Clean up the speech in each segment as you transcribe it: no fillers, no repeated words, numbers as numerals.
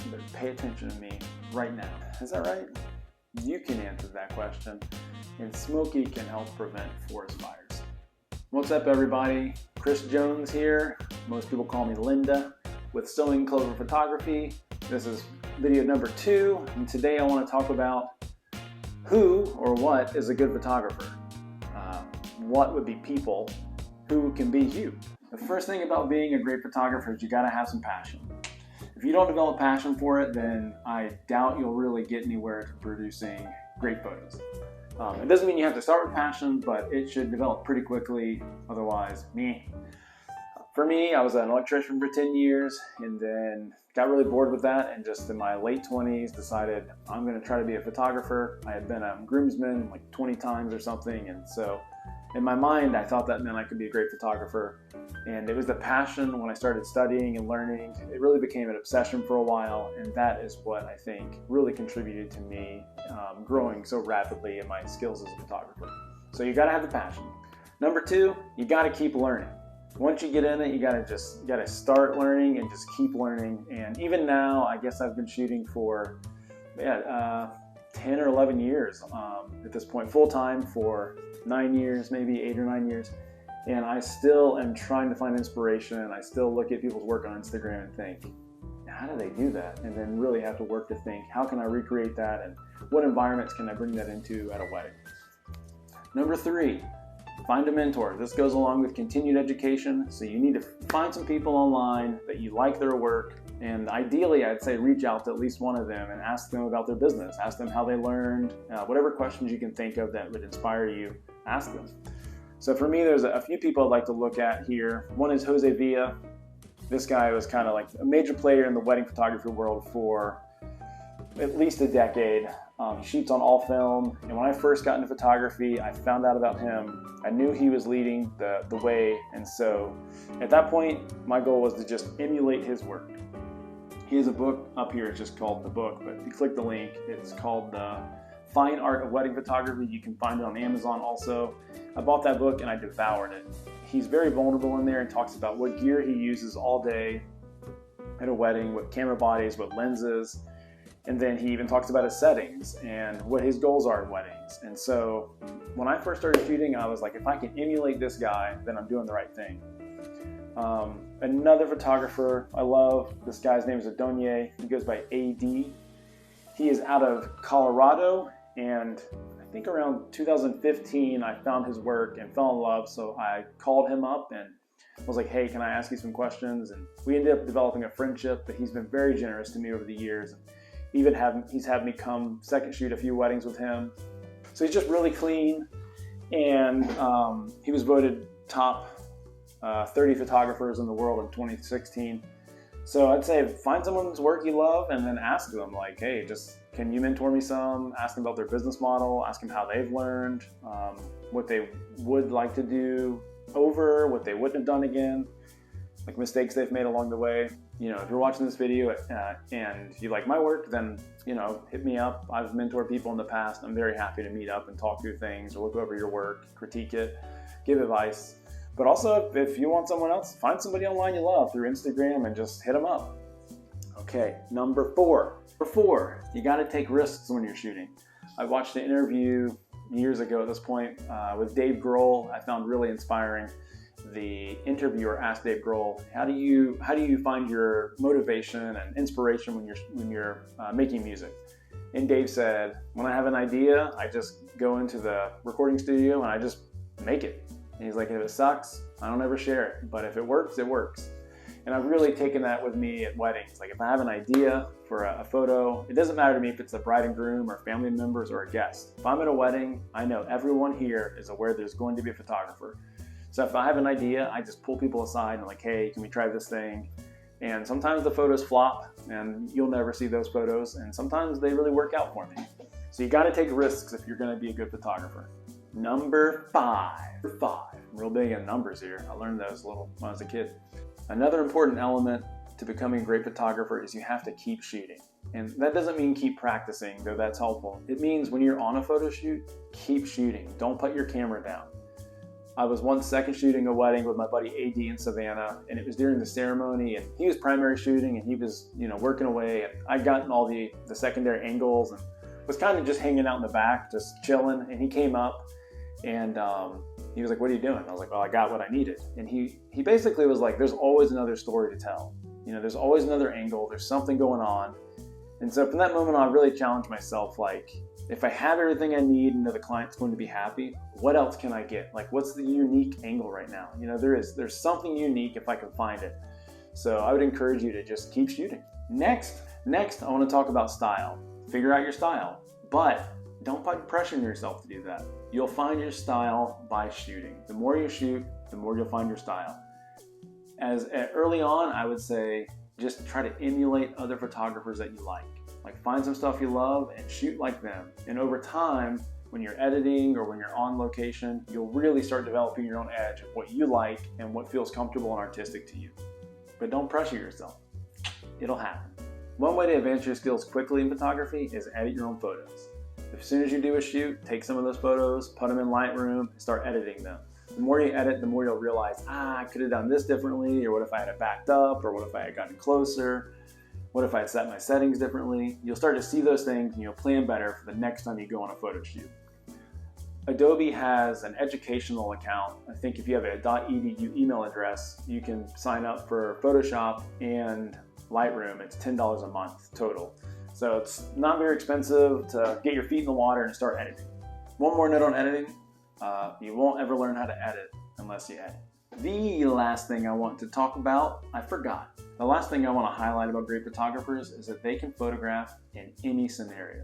you better pay attention to me right now. Is that right? You can answer that question, and Smokey can help prevent forest fires. What's up, everybody? Chris Jones here. Most people call me Linda with Sewing Clover Photography. This is video number 2, and today I want to talk about who or what is a good photographer. What would be people? Who can be you? The first thing about being a great photographer is you got to have some passion. If you don't develop passion for it, then I doubt you'll really get anywhere to producing great photos. It doesn't mean you have to start with passion, but it should develop pretty quickly. Otherwise, meh. For me, I was an electrician for 10 years and then got really bored with that, and just in my late 20s decided I'm going to try to be a photographer. I had been a groomsman like 20 times or something, and so in my mind I thought that meant I could be a great photographer. And it was the passion when I started studying and learning. It really became an obsession for a while, and that is what I think really contributed to me growing so rapidly in my skills as a photographer. So you got to have the passion. Number 2, you got to keep learning. Once you get in it, you got to start learning and just keep learning. And even now, I guess I've been shooting for 10 or 11 years at this point, full time for 9 years, maybe 8 or 9 years. And I still am trying to find inspiration. I still look at people's work on Instagram and think, how do they do that? And then really have to work to think, how can I recreate that? And what environments can I bring that into at a wedding? Number 3, find a mentor. This goes along with continued education. So you need to find some people online that you like their work. And ideally, I'd say reach out to at least one of them and ask them about their business. Ask them how they learned. Whatever questions you can think of that would inspire you, ask them. So for me, there's a few people I'd like to look at here. One is Jose Villa. This guy was kind of like a major player in the wedding photography world for at least a decade. He shoots on all film, and when I first got into photography, I found out about him. I knew he was leading the way, and so at that point, my goal was to just emulate his work. He has a book up here, it's just called The Book, but if you click the link, it's called The Fine Art of Wedding Photography. You can find it on Amazon also. I bought that book and I devoured it. He's very vulnerable in there and talks about what gear he uses all day at a wedding, what camera bodies, what lenses, and then he even talks about his settings and what his goals are at weddings. And so when I first started shooting, I was like, if I can emulate this guy, then I'm doing the right thing. Another photographer I love, this guy's name is Adonye. He goes by AD. He is out of Colorado, and I think around 2015 I found his work and fell in love, so I called him up and was like, hey, can I ask you some questions? And we ended up developing a friendship, but he's been very generous to me over the years. He's had me come second shoot a few weddings with him. So he's just really clean, and he was voted top 30 photographers in the world in 2016. So I'd say find someone's work you love and then ask them, like, hey, just can you mentor me some? Ask them about their business model, ask them how they've learned, what they would like to do over, what they wouldn't have done again, like mistakes they've made along the way. You know, if you're watching this video and you like my work, then, you know, hit me up. I've mentored people in the past. I'm very happy to meet up and talk through things or look over your work, critique it, give advice. But also, if you want someone else, find somebody online you love through Instagram and just hit them up. Okay, number 4. Number 4, you got to take risks when you're shooting. I watched an interview years ago at this point with Dave Grohl. I found really inspiring. The interviewer asked Dave Grohl, how do you find your motivation and inspiration when you're making music? And Dave said, when I have an idea, I just go into the recording studio and I just make it. And he's like, if it sucks, I don't ever share it. But if it works, it works. And I've really taken that with me at weddings. Like if I have an idea for a photo, it doesn't matter to me if it's a bride and groom or family members or a guest. If I'm at a wedding, I know everyone here is aware there's going to be a photographer. So if I have an idea, I just pull people aside and like, hey, can we try this thing? And sometimes the photos flop and you'll never see those photos. And sometimes they really work out for me. So you got to take risks if you're going to be a good photographer. Number 5. I'm real big on numbers here. I learned those when I was a kid. Another important element to becoming a great photographer is you have to keep shooting. And that doesn't mean keep practicing, though that's helpful. It means when you're on a photo shoot, keep shooting. Don't put your camera down. I was once second shooting a wedding with my buddy AD in Savannah, and it was during the ceremony, and he was primary shooting, and he was, working away, and I'd gotten all the secondary angles and was kind of just hanging out in the back, just chilling, and he came up, and he was like, "What are you doing?" I was like, "Well, I got what I needed." And he basically was like, "There's always another story to tell. There's always another angle. There's something going on." And so from that moment on, I really challenged myself, like, if I have everything I need and know the client's going to be happy, what else can I get? Like, what's the unique angle right now? There's something unique if I can find it. So I would encourage you to just keep shooting. Next, I want to talk about style. Figure out your style, but don't put pressure on yourself to do that. You'll find your style by shooting. The more you shoot, the more you'll find your style. Early on, I would say just try to emulate other photographers that you like. Like, find some stuff you love and shoot like them. And over time, when you're editing or when you're on location, you'll really start developing your own edge of what you like and what feels comfortable and artistic to you. But don't pressure yourself. It'll happen. One way to advance your skills quickly in photography is edit your own photos. As soon as you do a shoot, take some of those photos, put them in Lightroom, and start editing them. The more you edit, the more you'll realize, I could have done this differently, or what if I had it backed up, or what if I had gotten closer, what if I had set my settings differently. You'll start to see those things and you'll plan better for the next time you go on a photo shoot. Adobe has an educational account. I think if you have a .edu email address, you can sign up for Photoshop and Lightroom. It's $10 a month total. So it's not very expensive to get your feet in the water and start editing. One more note on editing. You won't ever learn how to edit unless you edit. The last thing I want to talk about, I forgot. The last thing I want to highlight about great photographers is that they can photograph in any scenario.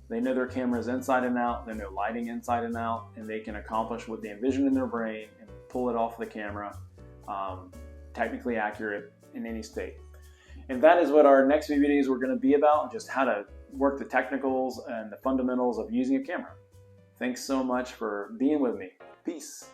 They know their cameras inside and out, they know lighting inside and out, and they can accomplish what they envision in their brain and pull it off the camera, technically accurate in any state. And that is what our next few videos were going to be about, just how to work the technicals and the fundamentals of using a camera. Thanks so much for being with me. Peace.